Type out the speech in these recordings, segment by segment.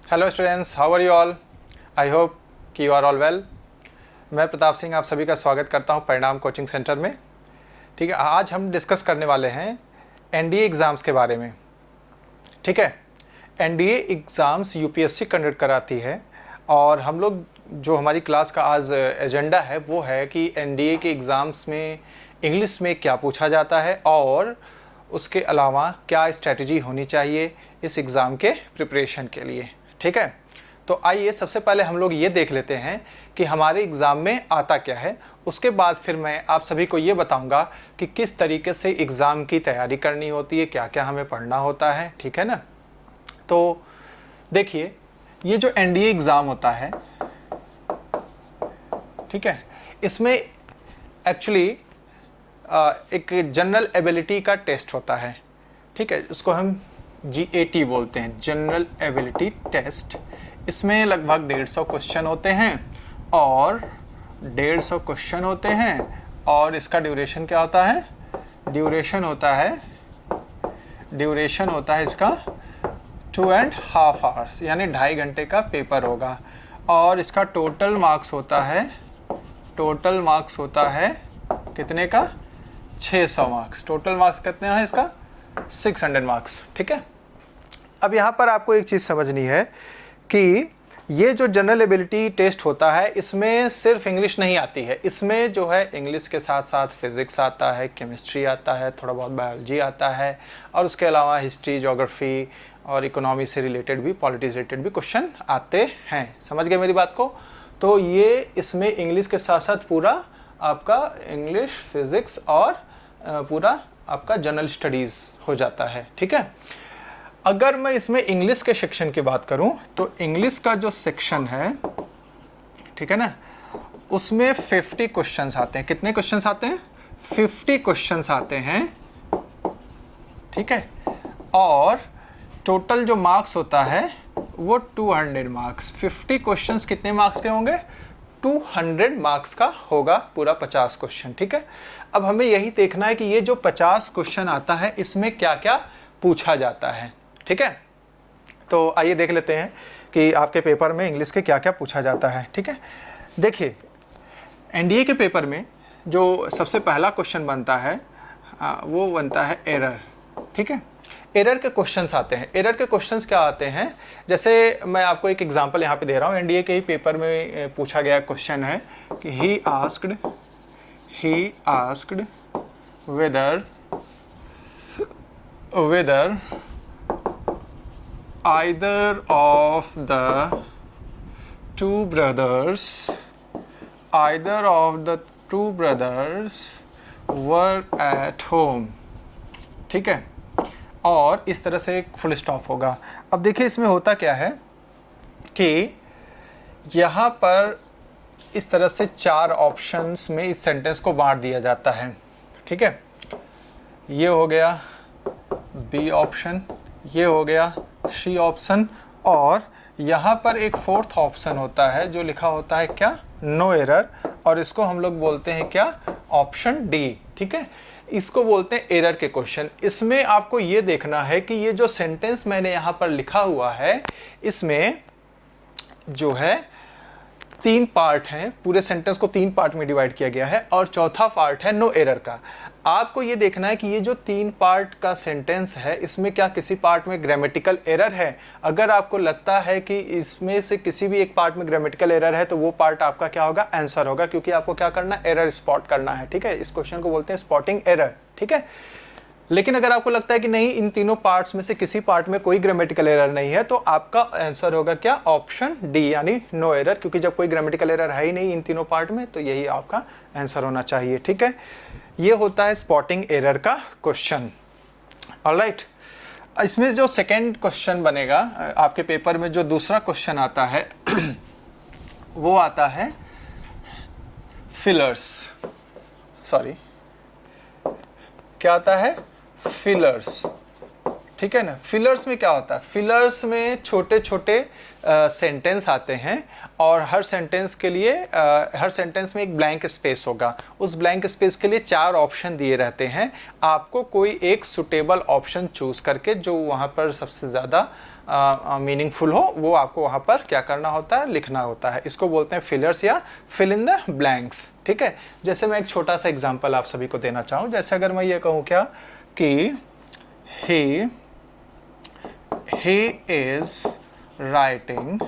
Hello students, how are you all? I hope कि you are all well. मैं प्रताप सिंह आप सभी का स्वागत करता हूं परिणाम कोचिंग सेंटर में। ठीक है, आज हम डिस्कस करने वाले हैं एनडीए एग्ज़ाम्स के बारे में। ठीक है, एनडीए एग्ज़ाम्स यूपीएससी कंडक्ट कराती है और हम लोग जो हमारी क्लास का आज एजेंडा है वो है कि एनडीए के एग्ज़ाम्स में इंग्लिश में क्या पूछा जाता है और उसके अलावा क्या स्ट्रैटेजी होनी चाहिए इस एग्ज़ाम के प्रिपरेशन के लिए। ठीक है, तो आइए सबसे पहले हम लोग ये देख लेते हैं कि हमारे एग्ज़ाम में आता क्या है। उसके बाद फिर मैं आप सभी को ये बताऊंगा कि किस तरीके से एग्ज़ाम की तैयारी करनी होती है, क्या क्या हमें पढ़ना होता है। ठीक है ना, तो देखिए ये जो एनडीए एग्ज़ाम होता है, ठीक है, इसमें एक्चुअली एक जनरल एबिलिटी का टेस्ट होता है। ठीक है, उसको हम GAT बोलते हैं, जनरल एबिलिटी टेस्ट। इसमें लगभग 150 क्वेश्चन होते हैं और 150 क्वेश्चन होते हैं और इसका ड्यूरेशन क्या होता है? ड्यूरेशन होता है इसका 2.5 आवर्स, यानी 2.5 घंटे का पेपर होगा। और इसका टोटल मार्क्स होता है कितने का? 600 मार्क्स। टोटल मार्क्स कितने हैं इसका? 600 मार्क्स। ठीक है, अब यहाँ पर आपको एक चीज़ समझनी है कि ये जो जनरल एबिलिटी टेस्ट होता है इसमें सिर्फ इंग्लिश नहीं आती है, इसमें जो है इंग्लिश के साथ साथ फिज़िक्स आता है, केमिस्ट्री आता है, थोड़ा बहुत बायोलॉजी आता है और उसके अलावा हिस्ट्री, ज्योग्राफी और इकोनॉमी से रिलेटेड भी, पॉलिटिक्स से रिलेटेड भी क्वेश्चन आते हैं। समझ गए मेरी बात को? तो ये इसमें इंग्लिश के साथ साथ पूरा आपका इंग्लिश, फिज़िक्स और पूरा आपका जनरल स्टडीज़ हो जाता है। ठीक है, अगर मैं इसमें इंग्लिश के सेक्शन की बात करूं तो इंग्लिश का जो सेक्शन है, ठीक है ना, उसमें 50 क्वेश्चंस आते हैं। कितने क्वेश्चंस आते हैं? 50 क्वेश्चंस आते हैं। ठीक है, और टोटल जो मार्क्स होता है वो 200 मार्क्स। 50 क्वेश्चंस कितने मार्क्स के होंगे? 200 मार्क्स का होगा पूरा 50 क्वेश्चन। ठीक है, अब हमें यही देखना है कि ये जो 50 क्वेश्चन आता है इसमें क्या क्या पूछा जाता है। ठीक है, तो आइए देख लेते हैं कि आपके पेपर में इंग्लिश के क्या क्या पूछा जाता है। ठीक है, देखिए एनडीए के पेपर में जो सबसे पहला क्वेश्चन बनता है वो बनता है एरर। ठीक है, एरर के क्वेश्चंस आते हैं। एरर के क्वेश्चंस क्या आते हैं? जैसे मैं आपको एक एग्जांपल यहाँ पे दे रहा हूँ, एनडीए के ही पेपर में पूछा गया क्वेश्चन है कि he asked whether either of the two brothers were at home। ठीक है, और इस तरह से एक फुल स्टॉप होगा। अब देखिए इसमें होता क्या है कि यहाँ पर इस तरह से 4 ऑप्शंस में इस सेंटेंस को बांट दिया जाता है। ठीक है, ये हो गया बी ऑप्शन, ये हो गया सी ऑप्शन और यहाँ पर एक 4th ऑप्शन होता है जो लिखा होता है क्या? नो एरर, और इसको हम लोग बोलते हैं क्या? Option D. ठीक है, इसको बोलते हैं एरर के क्वेश्चन। इसमें आपको ये देखना है कि ये जो सेंटेंस मैंने यहाँ पर लिखा हुआ है इसमें जो है 3 पार्ट हैं। पूरे सेंटेंस को 3 पार्ट में डिवाइड किया गया है और चौथा पार्ट है नो एरर का। आपको ये देखना है कि ये जो 3 पार्ट का सेंटेंस है इसमें क्या किसी पार्ट में ग्रामेटिकल एरर है। अगर आपको लगता है कि इसमें से किसी भी एक पार्ट में ग्रामेटिकल एरर है तो वो पार्ट आपका क्या होगा? आंसर होगा, क्योंकि आपको क्या करना? एरर स्पॉट करना है। ठीक है, इस क्वेश्चन को बोलते हैं स्पॉटिंग एरर। ठीक है, लेकिन अगर आपको लगता है कि नहीं इन तीनों पार्ट्स में से किसी पार्ट में कोई ग्रामेटिकल एरर नहीं है तो आपका आंसर होगा क्या? ऑप्शन डी, यानी नो एरर, क्योंकि जब कोई ग्रामेटिकल एरर है ही नहीं इन तीनों पार्ट में तो यही आपका आंसर होना चाहिए। ठीक है, ये होता है स्पॉटिंग एरर का क्वेश्चन। ऑलराइट, इसमें जो सेकेंड क्वेश्चन बनेगा आपके पेपर में, जो दूसरा क्वेश्चन आता है वो आता है फिलर्स। सॉरी, क्या आता है? फिलर्स। ठीक है ना, फिलर्स में क्या होता है? फिलर्स में छोटे छोटे सेंटेंस आते हैं और हर सेंटेंस के लिए हर सेंटेंस में एक ब्लैंक स्पेस होगा। उस ब्लैंक स्पेस के लिए 4 ऑप्शन दिए रहते हैं। आपको कोई एक सुटेबल ऑप्शन चूज करके जो वहाँ पर सबसे ज़्यादा मीनिंगफुल हो वो आपको वहाँ पर क्या करना होता है, लिखना होता है। इसको बोलते हैं फिलर्स या फिल इन द ब्लैंक्स, ठीक है। जैसे मैं एक छोटा सा एग्जांपल आप सभी को देना चाहूँ, जैसे अगर मैं ये कहूँ क्या कि he is writing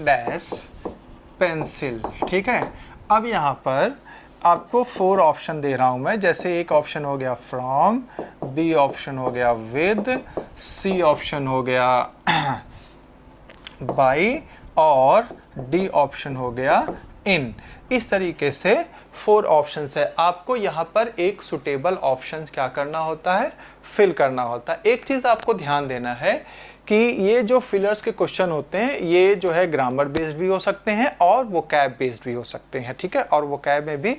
dash pencil, ठीक है। अब यहाँ पर आपको 4 ऑप्शन दे रहा हूं मैं, जैसे एक ऑप्शन हो गया फ्रॉम, बी ऑप्शन हो गया विद, सी ऑप्शन हो गया बाई और डी ऑप्शन हो गया इन। इस तरीके से 4 ऑप्शन है। आपको यहाँ पर एक सुटेबल ऑप्शन क्या करना होता है, फिल करना होता है। एक चीज़ आपको ध्यान देना है कि ये जो फिलर्स के क्वेश्चन होते हैं ये जो है ग्रामर बेस्ड भी हो सकते हैं और वोकैब बेस्ड भी हो सकते हैं, ठीक है। और वोकैब में भी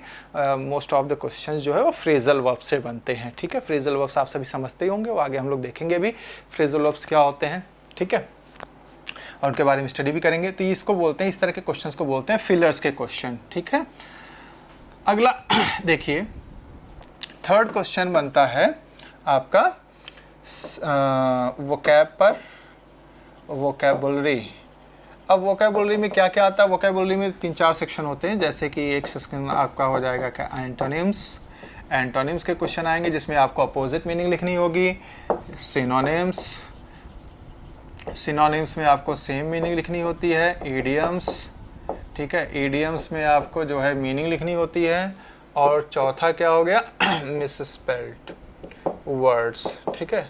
मोस्ट ऑफ द क्वेश्चंस जो है वो फ्रेजल वर्ब से बनते हैं, ठीक है। फ्रेजल वर्ब्स आप सभी समझते ही होंगे, वो आगे हम लोग देखेंगे भी फ्रेजल वर्ब्स क्या होते हैं, ठीक है, और उनके बारे में स्टडी भी करेंगे। तो इसको बोलते हैं, इस तरह के क्वेश्चंस को बोलते हैं फिलर्स के क्वेश्चन, ठीक है। अगला देखिए, थर्ड क्वेश्चन बनता है आपका वोकैब पर वोकैबुलरी। अब वोकैबुलरी में क्या क्या आता है, वोकैबुलरी में 3-4 सेक्शन होते हैं, जैसे कि एक सेक्शन आपका हो जाएगा क्या एंटोनिम्स, एंटोनिम्स के क्वेश्चन आएंगे जिसमें आपको अपोजिट मीनिंग लिखनी होगी। सिनोनिम्स, सिनोनिम्स में आपको सेम मीनिंग लिखनी होती है। इडियम्स, ठीक है, इडियम्स में आपको जो है मीनिंग लिखनी होती है। और चौथा क्या हो गया मिसस्पेल्ड वर्ड्स, ठीक है,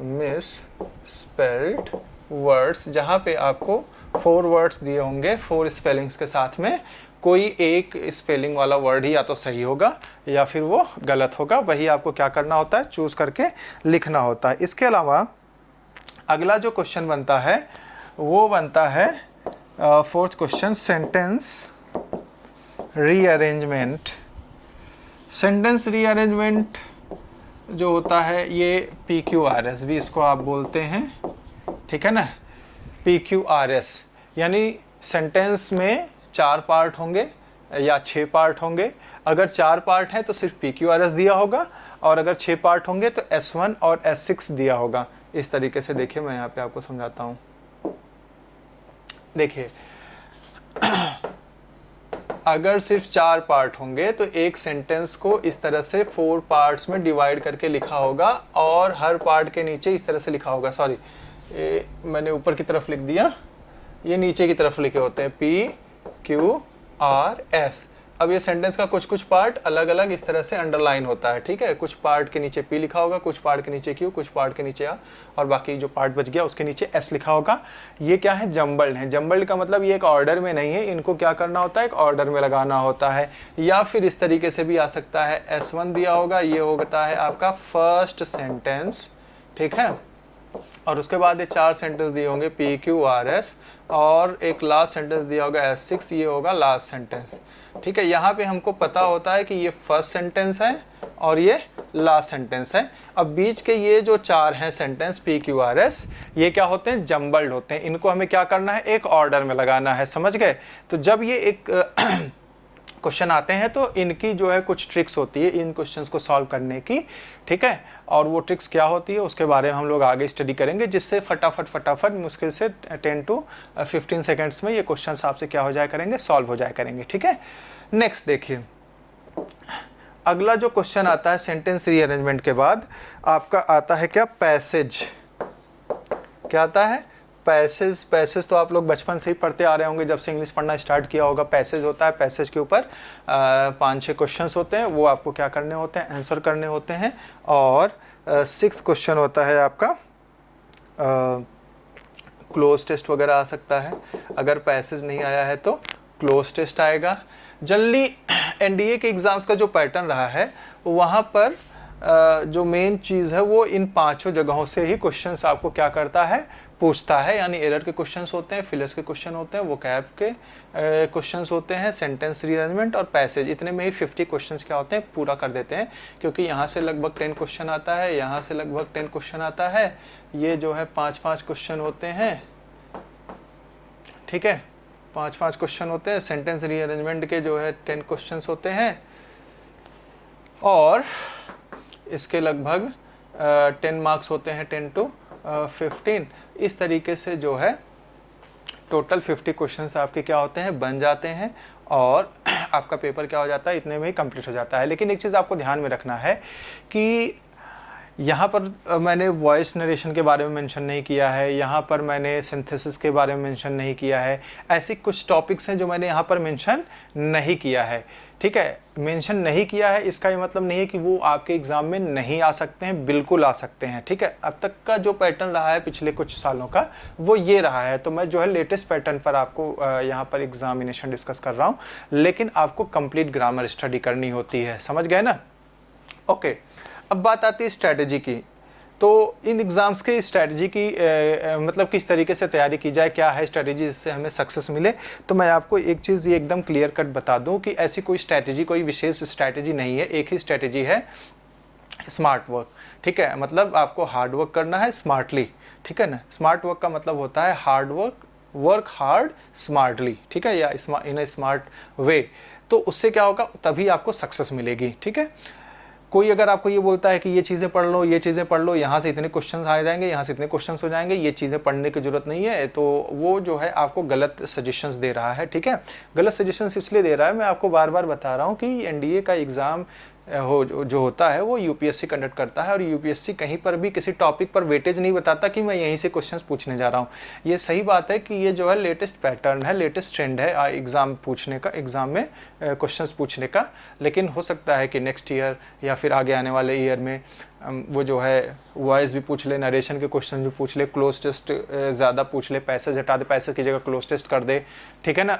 मिसस्पेल्ड वर्ड्स, जहाँ पे आपको 4 वर्ड्स दिए होंगे 4 स्पेलिंग्स के साथ में, कोई एक स्पेलिंग वाला वर्ड ही या तो सही होगा या फिर वो गलत होगा, वही आपको क्या करना होता है, चूज करके लिखना होता है। इसके अलावा अगला जो क्वेश्चन बनता है वो बनता है 4th question sentence rearrangement. Sentence rearrangement जो होता है ये PQRS भी इसको आप बोलते हैं, ठीक है ना। PQRS यानी सेंटेंस में 4 पार्ट होंगे या 6 पार्ट होंगे। अगर 4 पार्ट है तो सिर्फ PQRS दिया होगा, और अगर 6 पार्ट होंगे तो S1 और S6 दिया होगा। इस तरीके से देखिए, मैं यहाँ पे आपको समझाता हूँ। देखिए अगर सिर्फ 4 पार्ट होंगे तो एक सेंटेंस को इस तरह से 4 पार्ट्स में डिवाइड करके लिखा होगा, और हर पार्ट के नीचे इस तरह से लिखा होगा, सॉरी मैंने ऊपर की तरफ लिख दिया, ये नीचे की तरफ लिखे होते हैं PQRS। अब ये सेंटेंस का कुछ कुछ पार्ट अलग अलग इस तरह से अंडरलाइन होता है, ठीक है। कुछ पार्ट के नीचे P लिखा होगा, कुछ पार्ट के नीचे Q, कुछ पार्ट के नीचे R, और बाकी जो पार्ट बच गया उसके नीचे S लिखा होगा। ये क्या है, जम्बल्ड है। जम्बल्ड का मतलब ये एक ऑर्डर में नहीं है, इनको क्या करना होता है, एक ऑर्डर में लगाना होता है। या फिर इस तरीके से भी आ सकता है, S1 दिया होगा, ये होता है आपका फर्स्ट सेंटेंस, ठीक है, और उसके बाद ये 4 सेंटेंस दिए होंगे PQRS, और एक लास्ट सेंटेंस दिया होगा S6, ये होगा लास्ट सेंटेंस, ठीक है। यहाँ पे हमको पता होता है कि ये फर्स्ट सेंटेंस है और ये लास्ट सेंटेंस है। अब बीच के ये जो 4 हैं सेंटेंस PQRS, ये क्या होते हैं, जम्बल्ड होते हैं। इनको हमें क्या करना है, एक ऑर्डर में लगाना है, समझ गए। तो जब ये एक क्वेश्चन आते हैं तो इनकी जो है कुछ ट्रिक्स होती है इन क्वेश्चंस को सॉल्व करने की, ठीक है। और वो ट्रिक्स क्या होती है उसके बारे में हम लोग आगे स्टडी करेंगे, जिससे फटाफट मुश्किल से 10 to 15 सेकेंड्स में ये क्वेश्चंस आपसे क्या हो जाया करेंगे, सॉल्व हो जाया करेंगे, ठीक है। नेक्स्ट देखिए, अगला जो क्वेश्चन आता है सेंटेंस रीअरेंजमेंट के बाद आपका आता है क्या, पैसेज। क्या आता है, पैसेज। पैसेज तो आप लोग बचपन से ही पढ़ते आ रहे होंगे, जब से इंग्लिश पढ़ना स्टार्ट किया होगा। पैसेज होता है, पैसेज के ऊपर 5-6 क्वेश्चंस होते हैं, वो आपको क्या करने होते हैं, आंसर करने होते हैं। और 6th क्वेश्चन होता है आपका क्लोज टेस्ट वगैरह आ सकता है। अगर पैसेज नहीं आया है तो क्लोज टेस्ट आएगा। जनरली NDA के एग्ज़ाम्स का जो पैटर्न रहा है वहाँ पर जो मेन चीज़ है वो इन 5 जगहों से ही क्वेश्चंस आपको क्या करता है, पूछता है। यानी एरर के क्वेश्चंस होते हैं, फिलर्स के क्वेश्चन होते हैं, वोकैब के क्वेश्चंस होते हैं, सेंटेंस रीअरेंजमेंट और पैसेज। इतने में ही 50 क्वेश्चंस क्या होते हैं, पूरा कर देते हैं। क्योंकि यहाँ से लगभग 10 क्वेश्चन आता है, यहाँ से लगभग 10 क्वेश्चन आता है, ये जो है 5-5 क्वेश्चन होते हैं, ठीक है, 5-5 क्वेश्चन होते हैं। सेंटेंस रीअरेंजमेंट के जो है 10 क्वेश्चंस होते हैं, और इसके लगभग 10 मार्क्स होते हैं, 10 to 15, इस तरीके से जो है टोटल 50 क्वेश्चंस आपके क्या होते हैं, बन जाते हैं और आपका पेपर क्या हो जाता है, इतने में ही कंप्लीट हो जाता है। लेकिन एक चीज़ आपको ध्यान में रखना है कि यहाँ पर मैंने वॉइस नरेशन के बारे में मेंशन नहीं किया है, यहाँ पर मैंने सिंथेसिस के बारे में मेंशन नहीं किया है, ऐसे कुछ टॉपिक्स हैं जो मैंने यहाँ पर मेंशन नहीं किया है। ठीक है, मेंशन नहीं किया है इसका ये मतलब नहीं है कि वो आपके एग्ज़ाम में नहीं आ सकते हैं, बिल्कुल आ सकते हैं। ठीक है, अब तक का जो पैटर्न रहा है पिछले कुछ सालों का वो ये रहा है, तो मैं जो है लेटेस्ट पैटर्न पर आपको यहाँ पर एग्जामिनेशन डिस्कस कर रहा हूँ, लेकिन आपको कंप्लीट ग्रामर स्टडी करनी होती है, समझ गए ना। ओके, अब बात आती है स्ट्रैटेजी की। तो इन एग्ज़ाम्स के स्ट्रैटेजी की मतलब किस तरीके से तैयारी की जाए, क्या है स्ट्रैटेजी जिससे हमें सक्सेस मिले। तो मैं आपको एक चीज़ ये एकदम क्लियर कट बता दूं कि ऐसी कोई स्ट्रैटेजी, कोई विशेष स्ट्रैटेजी नहीं है, एक ही स्ट्रैटेजी है, स्मार्ट वर्क। ठीक है, मतलब आपको हार्ड वर्क करना है स्मार्टली। ठीक है ना, स्मार्ट वर्क का मतलब होता है हार्ड वर्क हार्ड स्मार्टली। ठीक है, या इन अ स्मार्ट वे। तो उससे क्या होगा, तभी आपको सक्सेस मिलेगी। ठीक है, कोई अगर आपको ये बोलता है कि ये चीज़ें पढ़ लो, ये चीज़ें पढ़ लो, यहाँ से इतने क्वेश्चंस आ जाएंगे, यहाँ से इतने क्वेश्चंस हो जाएंगे, ये चीज़ें पढ़ने की ज़रूरत नहीं है, तो वो जो है आपको गलत सजेशंस दे रहा है। ठीक है, गलत सजेशंस इसलिए दे रहा है, मैं आपको बार बार बता रहा हूँ कि एनडीए का एग्ज़ाम जो होता है वो यूपीएससी कंडक्ट करता है, और यूपीएससी कहीं पर भी किसी टॉपिक पर वेटेज नहीं बताता कि मैं यहीं से क्वेश्चंस पूछने जा रहा हूँ। ये सही बात है कि ये जो है लेटेस्ट पैटर्न है, लेटेस्ट ट्रेंड है एग्ज़ाम पूछने का, एग्ज़ाम में क्वेश्चंस पूछने का। लेकिन हो सकता है कि नेक्स्ट ईयर या फिर आगे आने वाले ईयर में वो जो है वॉइस भी पूछ ले, नरेशन के क्वेश्चन भी पूछ ले, क्लोज टेस्ट ज़्यादा पूछ ले, पैसेज हटा दे, पैसेज की जगह क्लोज टेस्ट कर दे। ठीक है ना।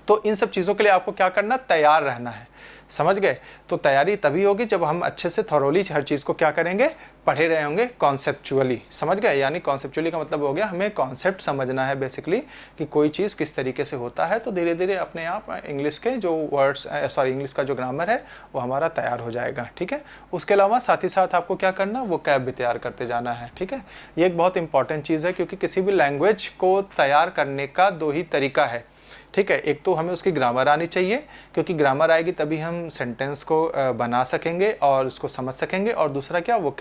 तो इन सब चीज़ों के लिए आपको क्या करना, तैयार रहना है, समझ गए। तो तैयारी तभी होगी जब हम अच्छे से थॉरोली हर चीज़ को क्या करेंगे, पढ़े रहे होंगे कॉन्सेप्चुअली, समझ गए। यानी कॉन्सेप्चुअली का मतलब हो गया हमें कॉन्सेप्ट समझना है बेसिकली कि कोई चीज़ किस तरीके से होता है। तो धीरे धीरे अपने आप इंग्लिश के जो वर्ड्स इंग्लिश का जो ग्रामर है वो हमारा तैयार हो जाएगा। ठीक है, उसके अलावा साथ ही साथ आपको क्या करना, वो कैब भी तैयार करते जाना है। ठीक है, ये एक बहुत इंपॉर्टेंट चीज़ है, क्योंकि किसी भी लैंग्वेज को तैयार करने का दो ही तरीका है। ठीक है, एक तो हमें उसकी ग्रामर आनी चाहिए, क्योंकि ग्रामर आएगी तभी हम सेंटेंस को बना सकेंगे और उसको समझ सकेंगे, और दूसरा क्या, वो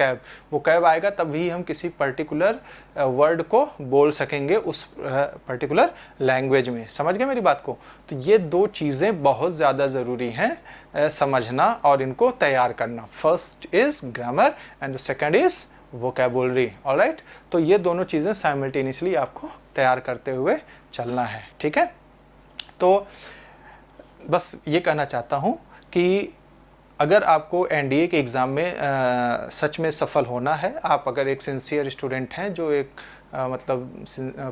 कैब आएगा तभी हम किसी पर्टिकुलर वर्ड को बोल सकेंगे उस पर्टिकुलर लैंग्वेज में। समझ गए मेरी बात को। तो ये दो चीज़ें बहुत ज़्यादा ज़रूरी हैं समझना और इनको तैयार करना। First is grammar and the second is vocabulary. Alright, तो ये दोनों चीज़ें साइमल्टेनियसली आपको तैयार करते हुए चलना है। ठीक है, तो बस ये कहना चाहता हूँ कि अगर आपको एनडीए के एग्ज़ाम में सच में सफल होना है, आप अगर एक सिंसियर स्टूडेंट हैं जो एक मतलब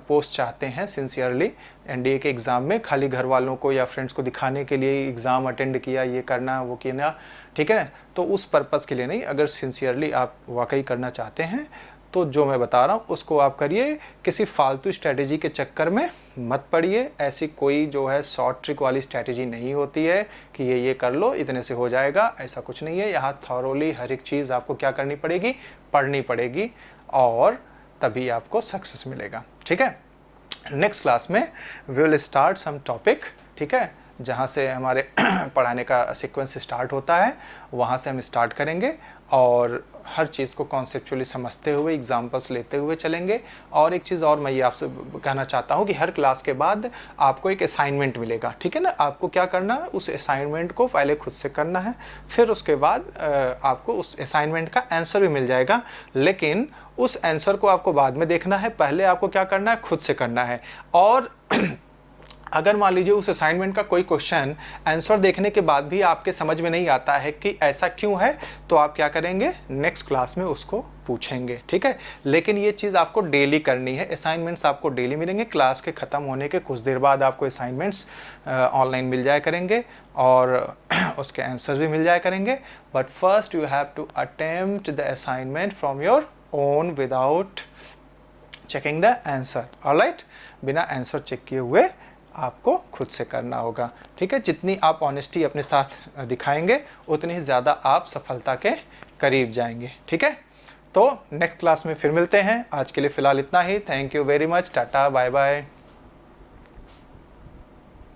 पोस्ट चाहते हैं सिंसियरली एनडीए के एग्ज़ाम में, खाली घर वालों को या फ्रेंड्स को दिखाने के लिए एग्ज़ाम अटेंड किया, ये करना वो किया, ठीक है, तो उस पर्पज़ के लिए नहीं, अगर सिंसियरली आप वाकई करना चाहते हैं तो जो मैं बता रहा हूँ उसको आप करिए। किसी फालतू स्ट्रैटेजी के चक्कर में मत पड़िए। ऐसी कोई जो है शॉर्ट ट्रिक वाली स्ट्रैटेजी नहीं होती है कि ये कर लो इतने से हो जाएगा, ऐसा कुछ नहीं है। यहाँ थॉरोली हर एक चीज़ आपको क्या करनी पड़ेगी, पढ़नी पड़ेगी, और तभी आपको सक्सेस मिलेगा। ठीक है, नेक्स्ट क्लास में we will start some topic. ठीक है, जहाँ से हमारे पढ़ाने का सीक्वेंस स्टार्ट होता है वहाँ से हम स्टार्ट करेंगे, और हर चीज़ को कॉन्सेप्चुअली समझते हुए एग्जांपल्स लेते हुए चलेंगे। और एक चीज़ और मैं ये आपसे कहना चाहता हूँ कि हर क्लास के बाद आपको एक असाइनमेंट मिलेगा। ठीक है ना, आपको क्या करना है, उस असाइनमेंट को पहले खुद से करना है, फिर उसके बाद आपको उस असाइनमेंट का आंसर भी मिल जाएगा, लेकिन उस आंसर को आपको बाद में देखना है, पहले आपको क्या करना है, खुद से करना है। और अगर मान लीजिए उस असाइनमेंट का कोई क्वेश्चन आंसर देखने के बाद भी आपके समझ में नहीं आता है कि ऐसा क्यों है, तो आप क्या करेंगे, नेक्स्ट क्लास में उसको पूछेंगे। ठीक है, लेकिन ये चीज़ आपको डेली करनी है। असाइनमेंट्स आपको डेली मिलेंगे। क्लास के ख़त्म होने के कुछ देर बाद आपको असाइनमेंट्स ऑनलाइन मिल जाया करेंगे और उसके आंसर्स भी मिल जाया करेंगे। But first you have to attempt the assignment from your own without checking the answer. Alright, बिना आंसर चेक किए हुए आपको खुद से करना होगा। ठीक है, जितनी आप ऑनेस्टी अपने साथ दिखाएंगे उतनी ही ज़्यादा आप सफलता के करीब जाएंगे। ठीक है, तो नेक्स्ट क्लास में फिर मिलते हैं। आज के लिए फ़िलहाल इतना ही। Thank you very much. Tata, bye bye.